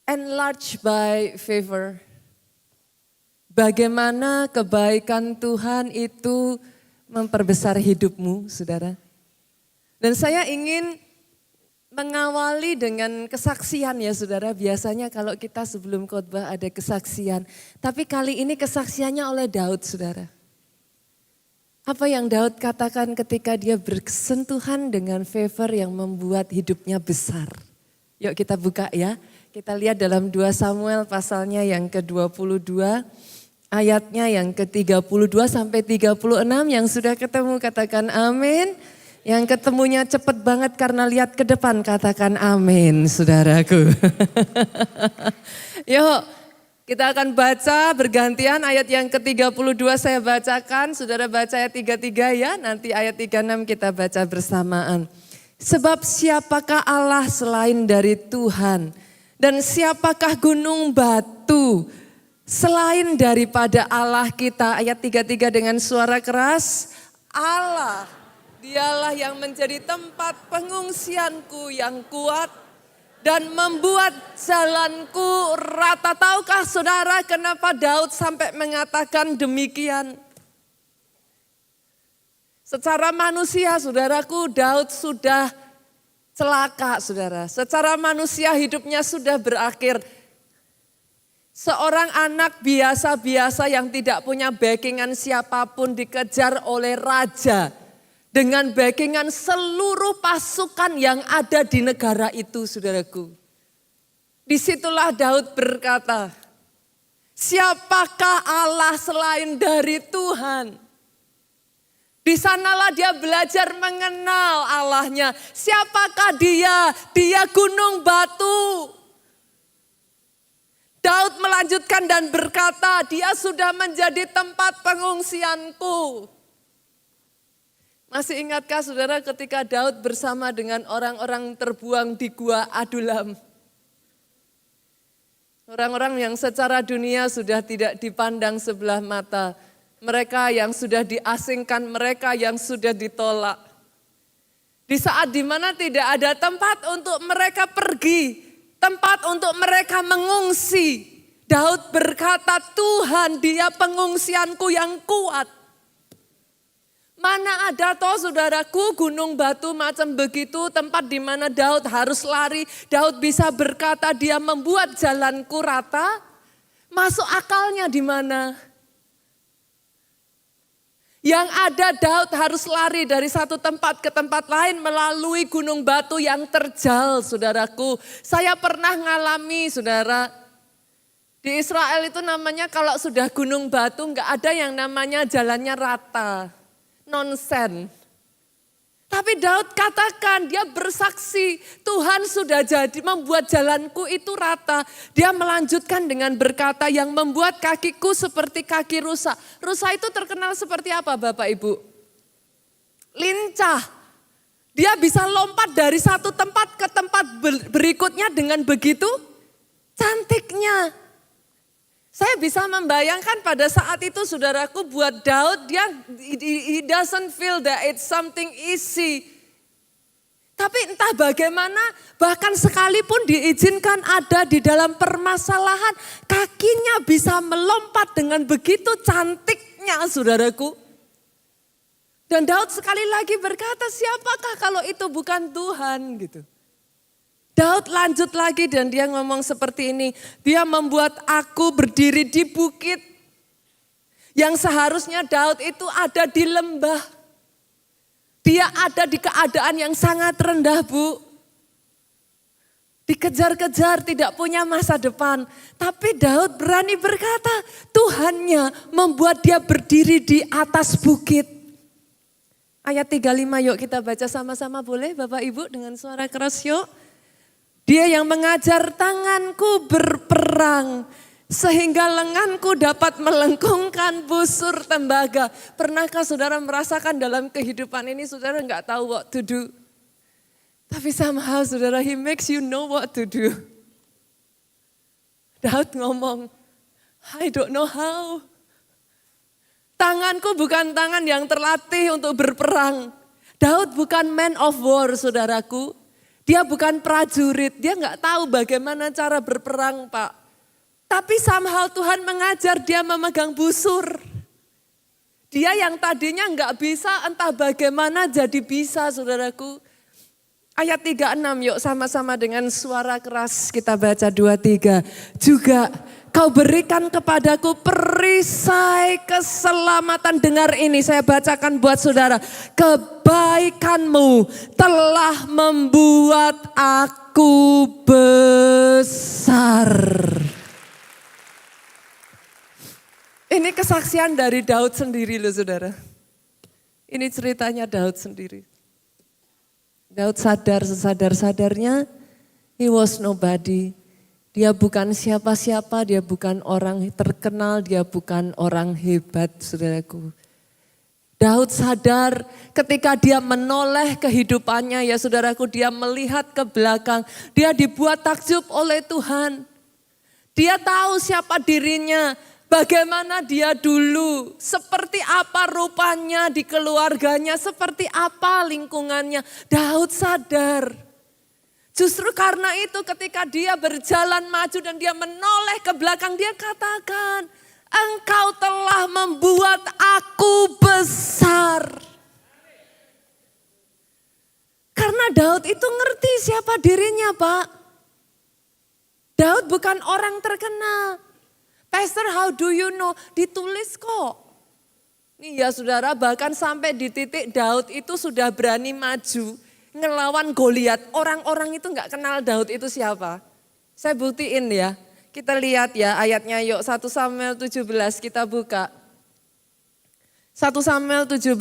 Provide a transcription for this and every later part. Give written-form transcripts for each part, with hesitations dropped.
enlarged by favor. Bagaimana kebaikan Tuhan itu memperbesar hidupmu, saudara. Dan saya ingin mengawali dengan kesaksian ya saudara. Biasanya kalau kita sebelum khotbah ada kesaksian. Tapi kali ini kesaksiannya oleh Daud, saudara. Apa yang Daud katakan ketika dia bersentuhan dengan favor yang membuat hidupnya besar. Yuk kita buka ya. Kita lihat dalam 2 Samuel pasalnya yang ke-22. Ayatnya yang ke-32 sampai 36. Yang sudah ketemu katakan amin. Yang ketemunya cepat banget karena lihat ke depan katakan amin saudaraku. Yuk. Kita akan baca bergantian ayat yang ke-32 saya bacakan, saudara baca ayat 33 ya, nanti ayat 36 kita baca bersamaan. Sebab siapakah Allah selain dari Tuhan dan siapakah gunung batu selain daripada Allah kita. Ayat 33 dengan suara keras, Allah dialah yang menjadi tempat pengungsianku yang kuat dan membuat jalanku rata. Tahukah saudara kenapa Daud sampai mengatakan demikian? Secara manusia saudaraku Daud sudah celaka saudara. Secara manusia hidupnya sudah berakhir. Seorang anak biasa-biasa yang tidak punya backingan siapapun dikejar oleh raja. Dengan backingan seluruh pasukan yang ada di negara itu saudaraku. Disitulah Daud berkata, siapakah Allah selain dari Tuhan? Di sanalah dia belajar mengenal Allahnya. Siapakah dia? Dia gunung batu. Daud melanjutkan dan berkata, dia sudah menjadi tempat pengungsianku. Masih ingatkah saudara ketika Daud bersama dengan orang-orang terbuang di Gua Adulam? Orang-orang yang secara dunia sudah tidak dipandang sebelah mata. Mereka yang sudah diasingkan, mereka yang sudah ditolak. Di saat dimana tidak ada tempat untuk mereka pergi, tempat untuk mereka mengungsi. Daud berkata, Tuhan dia pengungsianku yang kuat. Mana ada toh saudaraku gunung batu macam begitu tempat di mana Daud harus lari. Daud bisa berkata dia membuat jalanku rata. Masuk akalnya di mana? Yang ada Daud harus lari dari satu tempat ke tempat lain melalui gunung batu yang terjal saudaraku. Saya pernah ngalami saudara. Di Israel itu namanya kalau sudah gunung batu nggak ada yang namanya jalannya rata. Nonsen. Tapi Daud katakan, dia bersaksi, Tuhan sudah jadi membuat jalanku itu rata. Dia melanjutkan dengan berkata yang membuat kakiku seperti kaki rusa. Rusa itu terkenal seperti apa Bapak Ibu? Lincah. Dia bisa lompat dari satu tempat ke tempat berikutnya dengan begitu cantiknya. Saya bisa membayangkan pada saat itu saudaraku buat Daud he doesn't feel that it's something easy. Tapi entah bagaimana bahkan sekalipun diizinkan ada di dalam permasalahan kakinya bisa melompat dengan begitu cantiknya saudaraku. Dan Daud sekali lagi berkata siapakah kalau itu bukan Tuhan gitu. Daud lanjut lagi dan dia ngomong seperti ini. Dia membuat aku berdiri di bukit. Yang seharusnya Daud itu ada di lembah. Dia ada di keadaan yang sangat rendah Bu. Dikejar-kejar tidak punya masa depan. Tapi Daud berani berkata Tuhannya membuat dia berdiri di atas bukit. Ayat 35 yuk kita baca sama-sama boleh Bapak Ibu dengan suara keras yuk. Dia yang mengajar tanganku berperang sehingga lenganku dapat melengkungkan busur tembaga. Pernahkah saudara merasakan dalam kehidupan ini saudara nggak tahu what to do. Tapi somehow saudara he makes you know what to do. Daud ngomong, I don't know how. Tanganku bukan tangan yang terlatih untuk berperang. Daud bukan man of war saudaraku. Dia bukan prajurit, dia nggak tahu bagaimana cara berperang, Pak. Tapi somehow Tuhan mengajar dia memegang busur. Dia yang tadinya nggak bisa entah bagaimana jadi bisa, saudaraku. Ayat 36 yuk sama-sama dengan suara keras kita baca 2-3. Juga kau berikan kepadaku perisai keselamatan. Dengar ini saya bacakan buat saudara. Kebaikanmu telah membuat aku besar. Ini kesaksian dari Daud sendiri loh saudara. Ini ceritanya Daud sendiri. Daud sadar sesadar-sadarnya, he was nobody. Dia bukan siapa-siapa, dia bukan orang terkenal, dia bukan orang hebat, saudaraku. Daud sadar ketika dia menoleh kehidupannya, ya saudaraku, dia melihat ke belakang. Dia dibuat takjub oleh Tuhan. Dia tahu siapa dirinya, bagaimana dia dulu, seperti apa rupanya di keluarganya, seperti apa lingkungannya. Daud sadar. Justru karena itu ketika dia berjalan maju dan dia menoleh ke belakang, dia katakan, engkau telah membuat aku besar. Karena Daud itu ngerti siapa dirinya, Pak. Daud bukan orang terkenal. Pastor, how do you know? Ditulis kok. Nih ya saudara, bahkan sampai di titik Daud itu sudah berani maju ngelawan Goliat. Orang-orang itu gak kenal Daud itu siapa. Saya buktiin ya. Kita lihat ya ayatnya yuk 1 Samuel 17 kita buka. 1 Samuel 17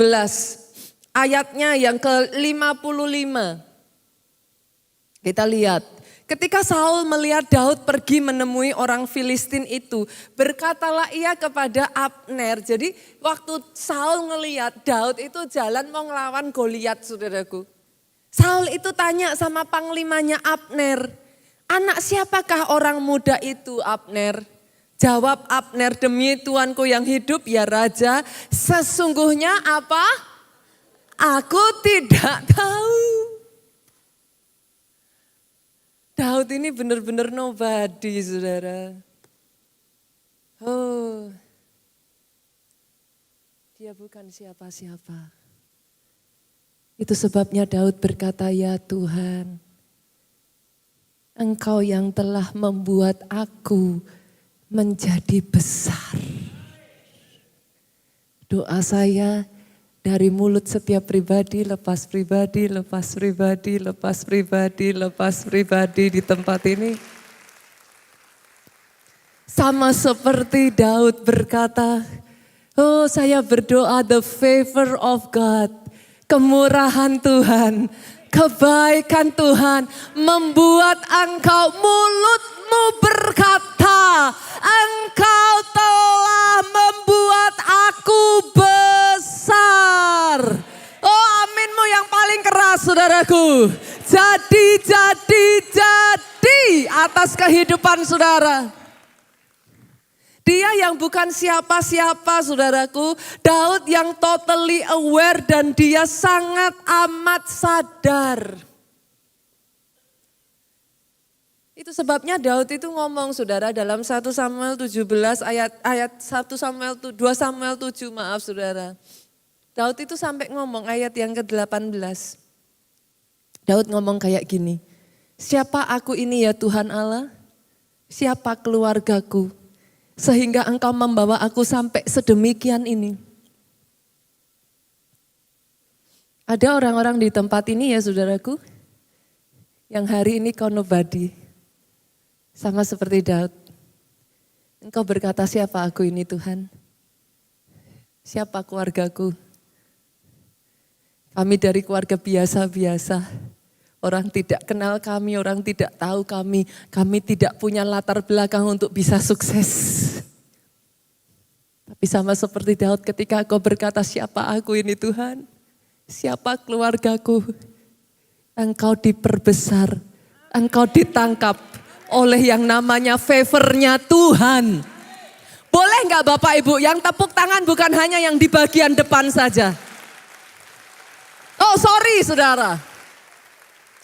ayatnya yang ke-55. Kita lihat. Ketika Saul melihat Daud pergi menemui orang Filistin itu, berkatalah ia kepada Abner. Jadi waktu Saul ngelihat Daud itu jalan mau ngelawan Goliat, saudaraku. Saul itu tanya sama panglimanya Abner, anak siapakah orang muda itu, Abner? Jawab Abner, demi Tuanku yang hidup ya Raja, sesungguhnya apa? Aku tidak tahu. Daud ini benar-benar nobody, saudara. Oh, dia bukan siapa-siapa. Itu sebabnya Daud berkata, ya Tuhan, Engkau yang telah membuat aku menjadi besar. Doa saya, dari mulut setiap pribadi, lepas pribadi, lepas pribadi, lepas pribadi, lepas pribadi di tempat ini. Sama seperti Daud berkata, oh saya berdoa the favor of God, kemurahan Tuhan, kebaikan Tuhan membuat engkau, mulutmu berkata, engkau telah membuat aku besar. Oh aminmu yang paling keras saudaraku. Jadi atas kehidupan saudara. Dia yang bukan siapa-siapa saudaraku. Daud yang totally aware dan dia sangat amat sadar. Itu sebabnya Daud itu ngomong saudara dalam 1 Samuel 17 ayat 1 Samuel 2 Samuel 7 maaf saudara. Daud itu sampai ngomong ayat yang ke-18. Daud ngomong kayak gini. Siapa aku ini ya Tuhan Allah? Siapa keluargaku? Sehingga engkau membawa aku sampai sedemikian ini. Ada orang-orang di tempat ini ya saudaraku. Yang hari ini kau nobody. Sama seperti Daud. Engkau berkata siapa aku ini Tuhan? Siapa keluargaku? Kami dari keluarga biasa-biasa. Orang tidak kenal kami, orang tidak tahu kami. Kami tidak punya latar belakang untuk bisa sukses. Tapi sama seperti Daud ketika kau berkata siapa aku ini Tuhan? Siapa keluargaku? Engkau diperbesar, engkau ditangkap oleh yang namanya favornya Tuhan. Boleh enggak Bapak Ibu yang tepuk tangan bukan hanya yang di bagian depan saja. Oh sorry saudara.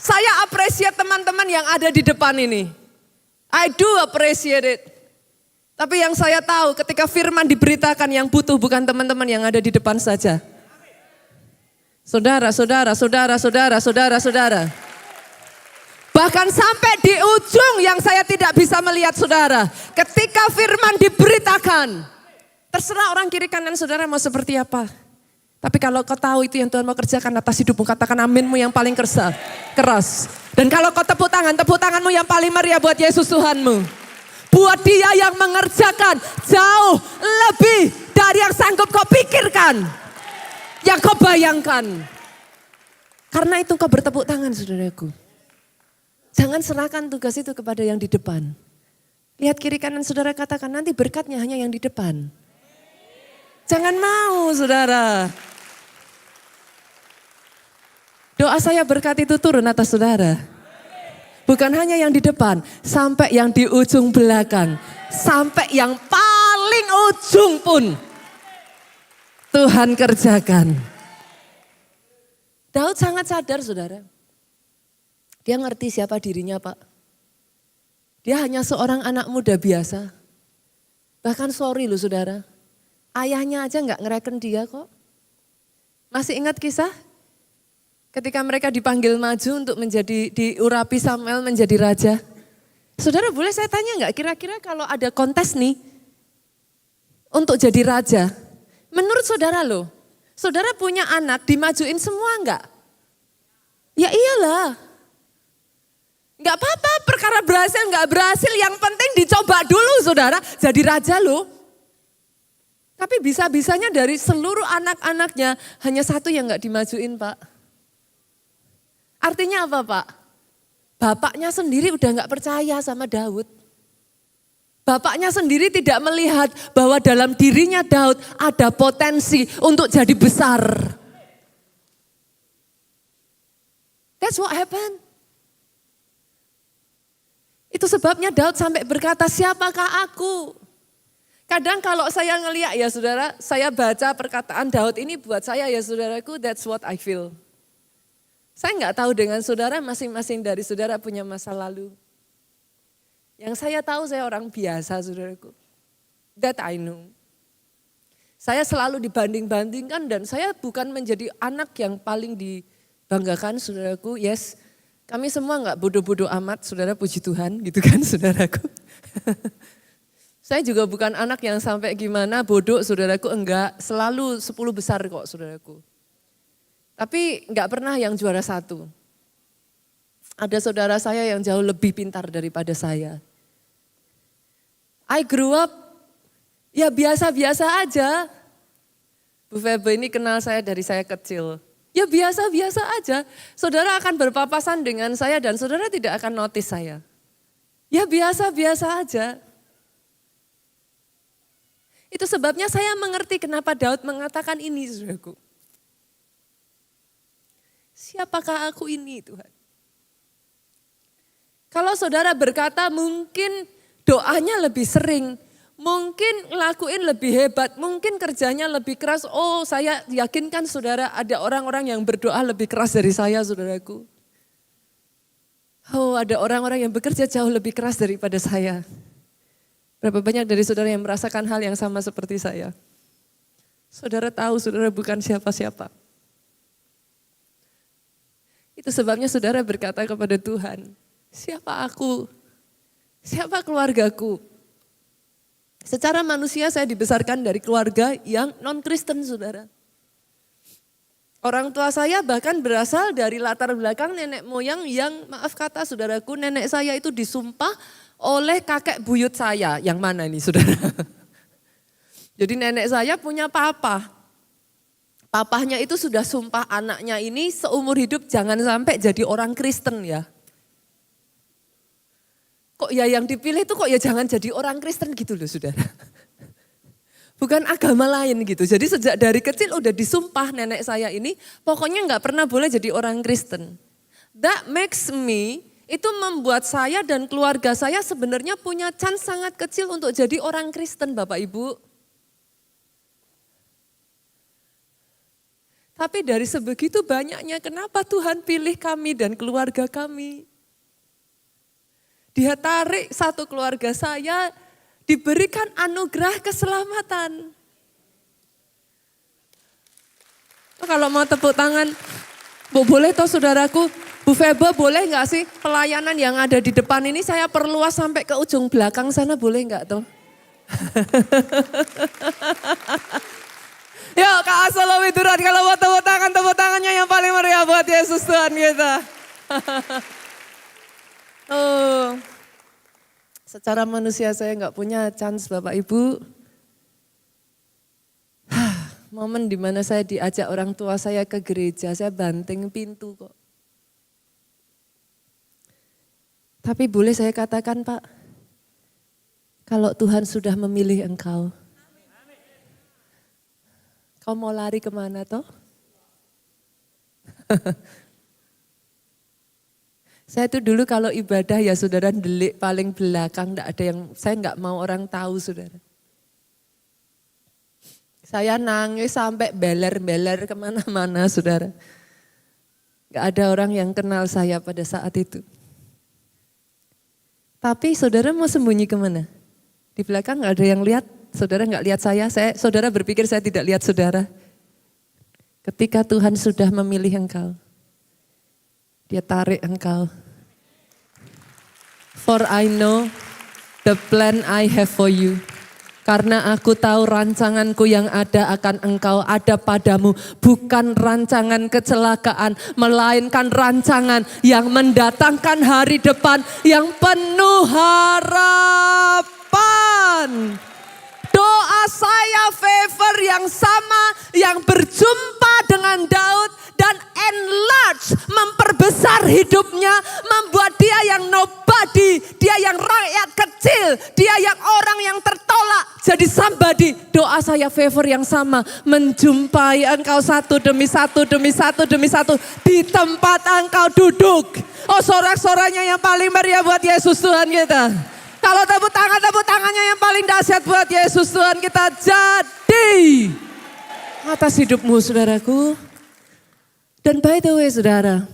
Saya appreciate teman-teman yang ada di depan ini. I do appreciate it. Tapi yang saya tahu ketika firman diberitakan yang butuh bukan teman-teman yang ada di depan saja. Saudara. Bahkan sampai di ujung yang saya tidak bisa melihat saudara. Ketika firman diberitakan. Terserah orang kiri kanan saudara mau seperti apa. Tapi kalau kau tahu itu yang Tuhan mau kerjakan atas hidupmu, katakan aminmu yang paling keras. Dan kalau kau tepuk tanganmu yang paling meriah buat Yesus Tuhanmu. Buat dia yang mengerjakan jauh lebih dari yang sanggup kau pikirkan. Yang kau bayangkan. Karena itu kau bertepuk tangan saudaraku. Jangan serahkan tugas itu kepada yang di depan. Lihat kiri kanan saudara katakan nanti berkatnya hanya yang di depan. Jangan mau saudara. Doa saya berkat itu turun atas saudara. Bukan hanya yang di depan, sampai yang di ujung belakang. Sampai yang paling ujung pun Tuhan kerjakan. Daud sangat sadar saudara. Dia ngerti siapa dirinya Pak. Dia hanya seorang anak muda biasa. Bahkan sorry loh saudara. Ayahnya aja gak ngereken dia kok. Masih ingat kisah? Ketika mereka dipanggil maju untuk diurapi Samuel menjadi raja. Saudara boleh saya tanya gak kira-kira kalau ada kontes nih. Untuk jadi raja. Menurut saudara loh. Saudara punya anak dimajuin semua enggak? Ya iyalah. Enggak apa-apa perkara berhasil enggak berhasil. Yang penting dicoba dulu saudara. Jadi raja loh. Tapi bisa-bisanya dari seluruh anak-anaknya hanya satu yang enggak dimajuin Pak. Artinya apa Pak? Bapaknya sendiri udah enggak percaya sama Daud. Bapaknya sendiri tidak melihat bahwa dalam dirinya Daud ada potensi untuk jadi besar. That's what happened. Itu sebabnya Daud sampai berkata, siapakah aku? Kadang kalau saya ngeliat ya saudara, saya baca perkataan Daud ini buat saya ya saudaraku, that's what I feel. Saya nggak tahu dengan saudara, masing-masing dari saudara punya masa lalu. Yang saya tahu saya orang biasa saudaraku. That I know. Saya selalu dibanding-bandingkan dan saya bukan menjadi anak yang paling dibanggakan saudaraku. Yes, kami semua nggak bodoh-bodoh amat saudara, puji Tuhan gitu kan saudaraku. Saya juga bukan anak yang sampai gimana bodoh saudaraku, enggak. Selalu 10 besar kok saudaraku. Tapi nggak pernah yang juara 1. Ada saudara saya yang jauh lebih pintar daripada saya. I grew up ya biasa-biasa aja. Bu Febe ini kenal saya dari saya kecil. Ya biasa-biasa aja. Saudara akan berpapasan dengan saya dan saudara tidak akan notice saya. Ya biasa-biasa aja. Itu sebabnya saya mengerti kenapa Daud mengatakan ini saudaraku. Siapakah aku ini Tuhan? Kalau saudara berkata mungkin doanya lebih sering, mungkin ngelakuin lebih hebat, mungkin kerjanya lebih keras. Oh saya yakinkan saudara ada orang-orang yang berdoa lebih keras dari saya saudaraku. Oh ada orang-orang yang bekerja jauh lebih keras daripada saya. Berapa banyak dari saudara yang merasakan hal yang sama seperti saya? Saudara tahu saudara bukan siapa-siapa. Itu sebabnya saudara berkata kepada Tuhan, siapa aku? Siapa keluargaku? Secara manusia saya dibesarkan dari keluarga yang non-Kristen saudara. Orang tua saya bahkan berasal dari latar belakang nenek moyang yang maaf kata saudaraku, nenek saya itu disumpah oleh kakek buyut saya. Yang mana ini saudara? Jadi nenek saya punya papa. Papahnya itu sudah sumpah anaknya ini seumur hidup jangan sampai jadi orang Kristen ya. Kok ya yang dipilih itu kok ya jangan jadi orang Kristen gitu loh saudara. Bukan agama lain gitu. Jadi sejak dari kecil udah disumpah nenek saya ini pokoknya nggak pernah boleh jadi orang Kristen. That makes me, itu membuat saya dan keluarga saya sebenarnya punya chance sangat kecil untuk jadi orang Kristen Bapak Ibu. Tapi dari sebegitu banyaknya, kenapa Tuhan pilih kami dan keluarga kami? Dia tarik satu keluarga saya, diberikan anugerah keselamatan. Kalau mau tepuk tangan, boleh toh saudaraku, Bu Feba boleh nggak sih pelayanan yang ada di depan ini saya perluas sampai ke ujung belakang sana, boleh nggak toh? Yuk Kak Asolo Widuran, kalau mau tepuk tangannya yang paling meriah buat Yesus Tuhan kita. Oh, secara manusia saya nggak punya chance Bapak Ibu. Momen dimana saya diajak orang tua saya ke gereja, saya banting pintu kok. Tapi boleh saya katakan Pak, kalau Tuhan sudah memilih engkau, kau mau lari kemana toh? Saya tuh dulu kalau ibadah ya saudara delik paling belakang, enggak ada yang, saya enggak mau orang tahu saudara. Saya nangis sampai beler-beler kemana-mana saudara. Enggak ada orang yang kenal saya pada saat itu. Tapi saudara mau sembunyi kemana? Di belakang enggak ada yang lihat, saudara enggak lihat saya, saudara berpikir saya tidak lihat saudara. Ketika Tuhan sudah memilih engkau, Dia tarik engkau. For I know the plan I have for you. Karena aku tahu rancanganku yang ada akan engkau, ada padamu. Bukan rancangan kecelakaan, melainkan rancangan yang mendatangkan hari depan yang penuh harapan. Doa saya favor yang sama, yang berjumpa dengan Daud dan enlarge, memperbesar hidupnya, membuat dia yang nobody, dia yang rakyat kecil, dia yang orang yang tertolak jadi somebody. Doa saya favor yang sama, menjumpai engkau satu demi satu demi satu demi satu di tempat engkau duduk. Oh, sorak-sorannya yang paling meriah buat Yesus Tuhan kita. Kalau tepuk tangannya yang paling dahsyat buat Yesus Tuhan kita. Jadi atas hidupmu saudaraku. Dan by the way saudara,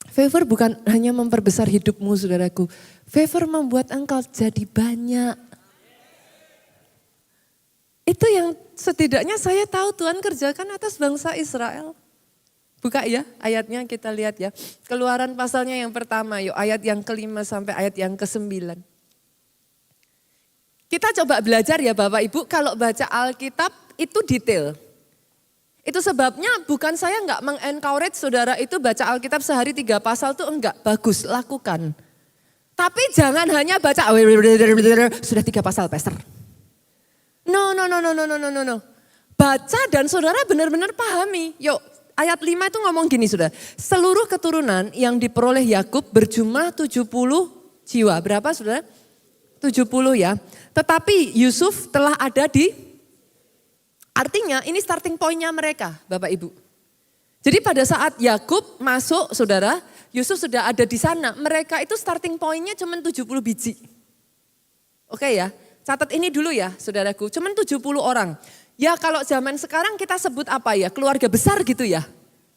favor bukan hanya memperbesar hidupmu saudaraku. Favor membuat engkau jadi banyak. Itu yang setidaknya saya tahu Tuhan kerjakan atas bangsa Israel. Buka ya ayatnya, kita lihat ya. Keluaran pasalnya yang pertama yuk, ayat yang ke-5 sampai ayat yang ke-9. Kita coba belajar ya Bapak Ibu, kalau baca Alkitab itu detail. Itu sebabnya bukan saya enggak meng-encourage saudara itu baca Alkitab sehari 3 pasal tuh enggak, bagus, lakukan. Tapi jangan hanya baca, sudah 3 pasal pastor. No. Baca dan saudara benar-benar pahami, yuk. Ayat 5 itu ngomong gini sudah, seluruh keturunan yang diperoleh Yakub berjumlah 70 jiwa. Berapa saudara? 70 ya. Tetapi Yusuf telah ada di, artinya ini starting pointnya mereka Bapak Ibu. Jadi pada saat Yakub masuk saudara, Yusuf sudah ada di sana. Mereka itu starting pointnya cuma 70 biji. Oke ya, catat ini dulu ya saudaraku, cuma 70 orang. Ya kalau zaman sekarang kita sebut apa ya, keluarga besar gitu ya.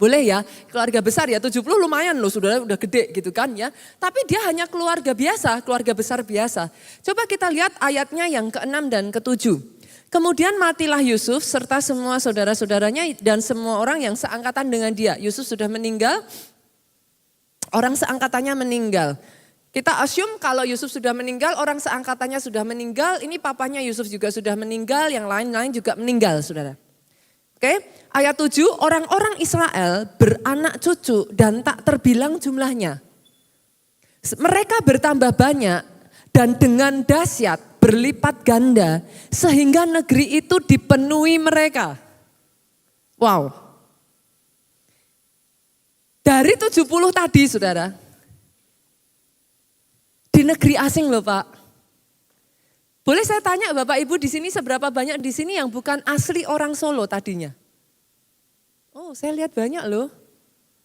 Boleh ya, keluarga besar ya, 70 lumayan loh, sudah gede gitu kan ya. Tapi dia hanya keluarga biasa, keluarga besar biasa. Coba kita lihat ayatnya yang ke-6 dan ke-7. Kemudian matilah Yusuf serta semua saudara-saudaranya dan semua orang yang seangkatan dengan dia. Yusuf sudah meninggal, orang seangkatannya meninggal. Kita assume kalau Yusuf sudah meninggal, orang seangkatannya sudah meninggal, ini papanya Yusuf juga sudah meninggal, yang lain-lain juga meninggal saudara. Oke, ayat 7, orang-orang Israel beranak cucu dan tak terbilang jumlahnya. Mereka bertambah banyak dan dengan dahsyat berlipat ganda sehingga negeri itu dipenuhi mereka. Wow. Dari 70 tadi saudara, di negeri asing loh Pak. Boleh saya tanya Bapak Ibu di sini seberapa banyak di sini yang bukan asli orang Solo tadinya? Oh saya lihat banyak loh.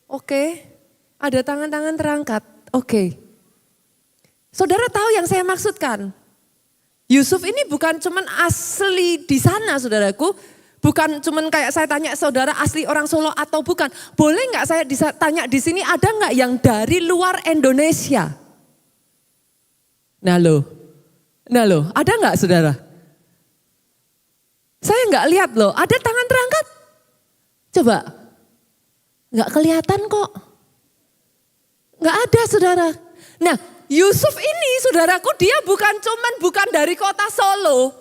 Oke, ada tangan-tangan terangkat. Oke. Saudara tahu yang saya maksudkan? Yusuf ini bukan cuman asli di sana saudaraku. Bukan cuman kayak saya tanya saudara asli orang Solo atau bukan. Boleh nggak saya tanya di sini ada nggak yang dari luar Indonesia? Nah loh, ada nggak saudara? Saya nggak lihat loh, ada tangan terangkat? Coba, nggak kelihatan kok. Nggak ada saudara. Nah Yusuf ini saudaraku dia bukan dari kota Solo.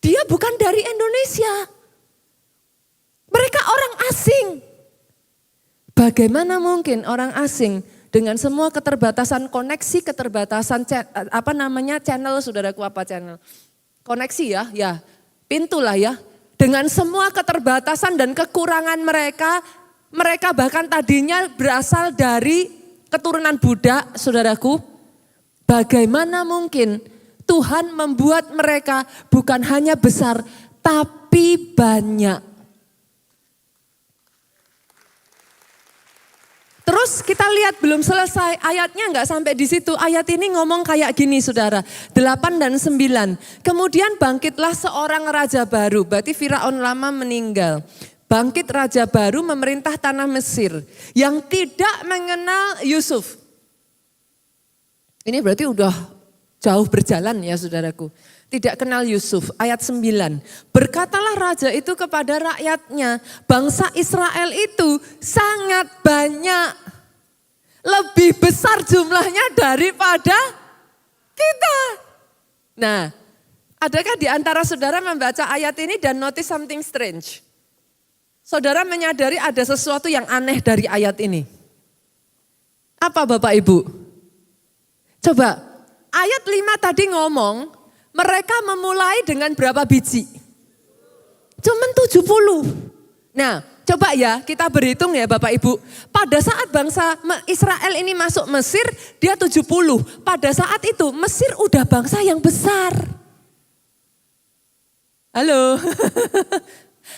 Dia bukan dari Indonesia. Mereka orang asing. Bagaimana mungkin orang asing dengan semua keterbatasan koneksi, keterbatasan channel, saudaraku apa channel? Koneksi ya, pintu lah ya. Dengan semua keterbatasan dan kekurangan mereka bahkan tadinya berasal dari keturunan Buddha, saudaraku. Bagaimana mungkin Tuhan membuat mereka bukan hanya besar, tapi banyak. Terus kita lihat belum selesai, ayatnya enggak sampai di situ. Ayat ini ngomong kayak gini saudara, 8 dan 9. Kemudian bangkitlah seorang raja baru, berarti Firaun lama meninggal. Bangkit raja baru memerintah tanah Mesir yang tidak mengenal Yusuf. Ini berarti udah jauh berjalan ya saudaraku. Tidak kenal Yusuf, ayat 9. Berkatalah raja itu kepada rakyatnya, bangsa Israel itu sangat banyak. Lebih besar jumlahnya daripada kita. Nah, adakah di antara saudara membaca ayat ini dan notice something strange? Saudara menyadari ada sesuatu yang aneh dari ayat ini. Apa Bapak Ibu? Coba, ayat 5 tadi ngomong, mereka memulai dengan berapa biji? Cuman 70. Nah, coba ya kita berhitung ya Bapak Ibu. Pada saat bangsa Israel ini masuk Mesir, dia 70. Pada saat itu Mesir udah bangsa yang besar. Halo.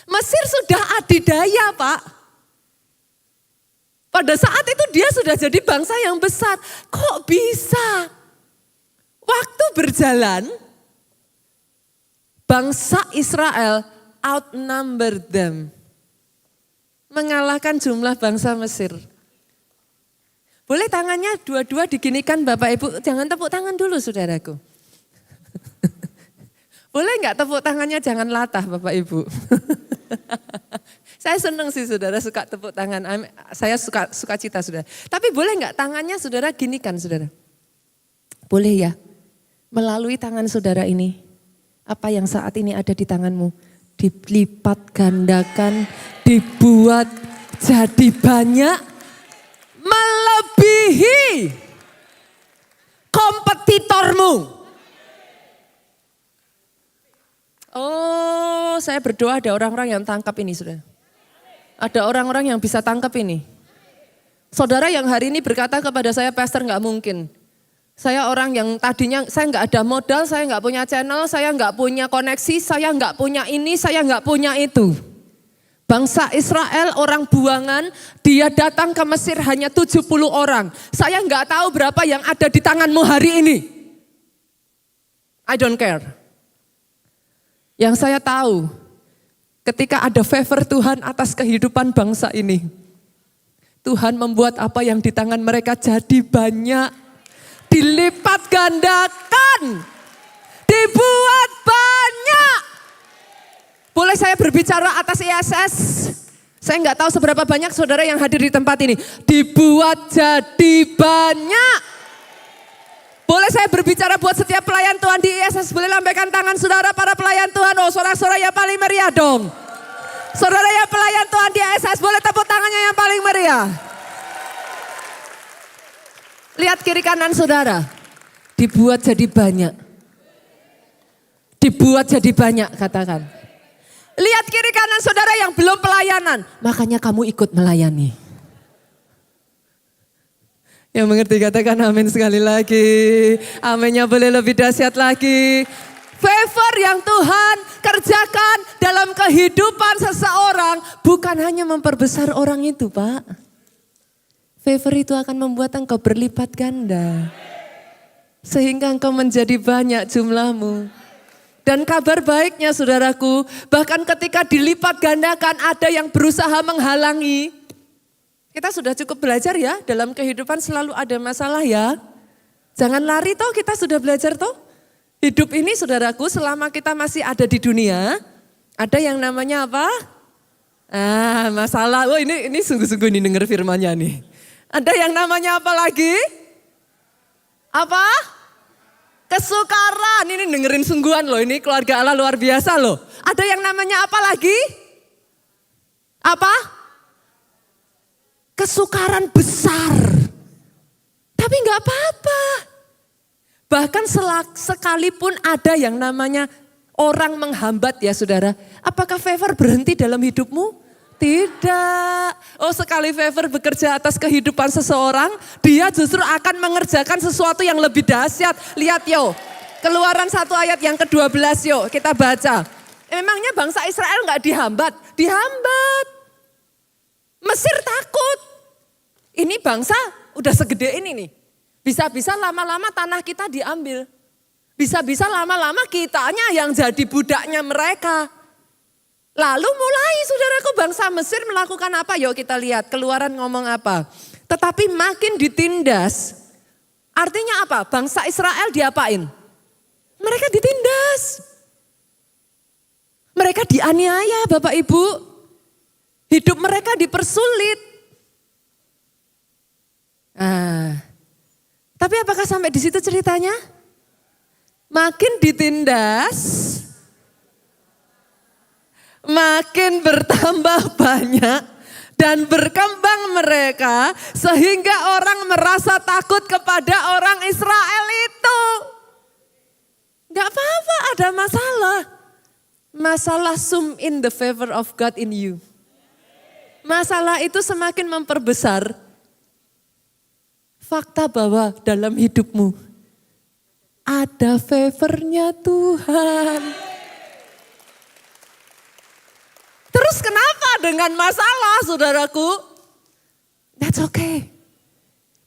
Mesir sudah adidaya Pak. Pada saat itu dia sudah jadi bangsa yang besar. Kok bisa? Waktu berjalan, bangsa Israel outnumber them. Mengalahkan jumlah bangsa Mesir. Boleh tangannya dua-dua diginikan Bapak Ibu. Jangan tepuk tangan dulu saudaraku. Boleh enggak tepuk tangannya jangan latah Bapak Ibu. Saya senang sih saudara suka tepuk tangan. Saya suka cita saudara. Tapi boleh enggak tangannya saudara ginikan saudara. Boleh ya. Melalui tangan saudara ini. Apa yang saat ini ada di tanganmu. Dilipat gandakan. Dibuat jadi banyak. Melebihi kompetitormu. Oh, saya berdoa ada orang-orang yang tangkap ini, saudara. Ada orang-orang yang bisa tangkap ini. Saudara yang hari ini berkata kepada saya, Pastor nggak mungkin. Saya orang yang tadinya saya nggak ada modal, saya nggak punya channel, saya nggak punya koneksi, saya nggak punya ini, saya nggak punya itu. Bangsa Israel orang buangan, dia datang ke Mesir hanya 70 orang. Saya nggak tahu berapa yang ada di tanganmu hari ini. I don't care. Yang saya tahu, ketika ada favor Tuhan atas kehidupan bangsa ini, Tuhan membuat apa yang di tangan mereka jadi banyak, dilipat gandakan, dibuat banyak. Boleh saya berbicara atas ISS? Saya nggak tahu seberapa banyak saudara yang hadir di tempat ini, dibuat jadi banyak. Boleh saya berbicara buat setiap pelayan Tuhan di ISS, boleh lambaikan tangan saudara para pelayan Tuhan. Oh saudara-saudara yang paling meriah dong. Saudara yang pelayan Tuhan di ISS, boleh tepuk tangannya yang paling meriah. Lihat kiri kanan saudara, dibuat jadi banyak. Dibuat jadi banyak katakan. Lihat kiri kanan saudara yang belum pelayanan, makanya kamu ikut melayani. Yang mengerti katakan amin sekali lagi. Aminnya boleh lebih dahsyat lagi. Favor yang Tuhan kerjakan dalam kehidupan seseorang bukan hanya memperbesar orang itu Pak. Favor itu akan membuat engkau berlipat ganda. Sehingga engkau menjadi banyak jumlahmu. Dan kabar baiknya saudaraku, bahkan ketika dilipat gandakan ada yang berusaha menghalangi. Kita sudah cukup belajar ya, dalam kehidupan selalu ada masalah ya. Jangan lari toh, kita sudah belajar toh. Hidup ini saudaraku selama kita masih ada di dunia, ada yang namanya apa? Masalah. Oh ini sungguh-sungguh nih denger firmannya nih. Ada yang namanya apa lagi? Apa? Kesukaran. Ini dengerin sungguhan loh, ini keluarga Allah luar biasa loh. Ada yang namanya apa lagi? Apa? Kesukaran besar. Tapi gak apa-apa. Bahkan sekalipun ada yang namanya orang menghambat ya saudara. Apakah favor berhenti dalam hidupmu? Tidak. Oh sekali favor bekerja atas kehidupan seseorang, dia justru akan mengerjakan sesuatu yang lebih dahsyat. Lihat yo, Keluaran 1 ayat yang ke-12 yuk kita baca. Memangnya bangsa Israel gak dihambat? Dihambat. Mesir takut. Ini bangsa udah segede ini nih. Bisa-bisa lama-lama tanah kita diambil. Bisa-bisa lama-lama kitanya yang jadi budaknya mereka. Lalu mulai saudaraku bangsa Mesir melakukan apa? Yuk kita lihat Keluaran ngomong apa. Tetapi makin ditindas. Artinya apa? Bangsa Israel diapain? Mereka ditindas. Mereka dianiaya Bapak Ibu. Hidup mereka dipersulit. Tapi apakah sampai di situ ceritanya? Makin ditindas, makin bertambah banyak dan berkembang mereka sehingga orang merasa takut kepada orang Israel itu. Gak apa-apa ada masalah. Masalah zoom in the favor of God in you. Masalah itu semakin memperbesar fakta bahwa dalam hidupmu ada favornya Tuhan. Terus kenapa dengan masalah saudaraku? That's okay.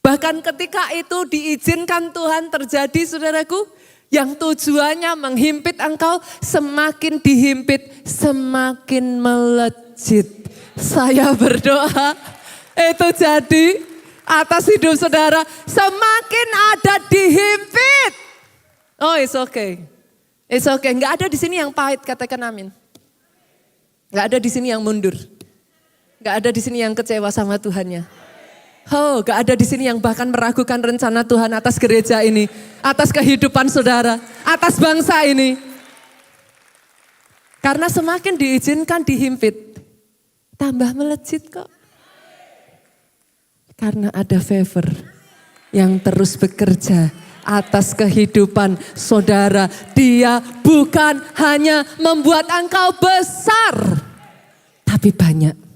Bahkan ketika itu diizinkan Tuhan terjadi saudaraku, yang tujuannya menghimpit engkau, semakin dihimpit semakin melejit. Saya berdoa itu jadi atas hidup saudara, semakin ada dihimpit. Oh it's okay. It's okay. Enggak ada di sini yang pahit, katakan amin. Enggak ada di sini yang mundur. Enggak ada di sini yang kecewa sama Tuhannya. Oh, enggak ada di sini yang bahkan meragukan rencana Tuhan atas gereja ini, atas kehidupan saudara, atas bangsa ini. Karena semakin diizinkan dihimpit, tambah melejit kok. Karena ada favor yang terus bekerja atas kehidupan saudara. Dia bukan hanya membuat engkau besar, tapi banyak.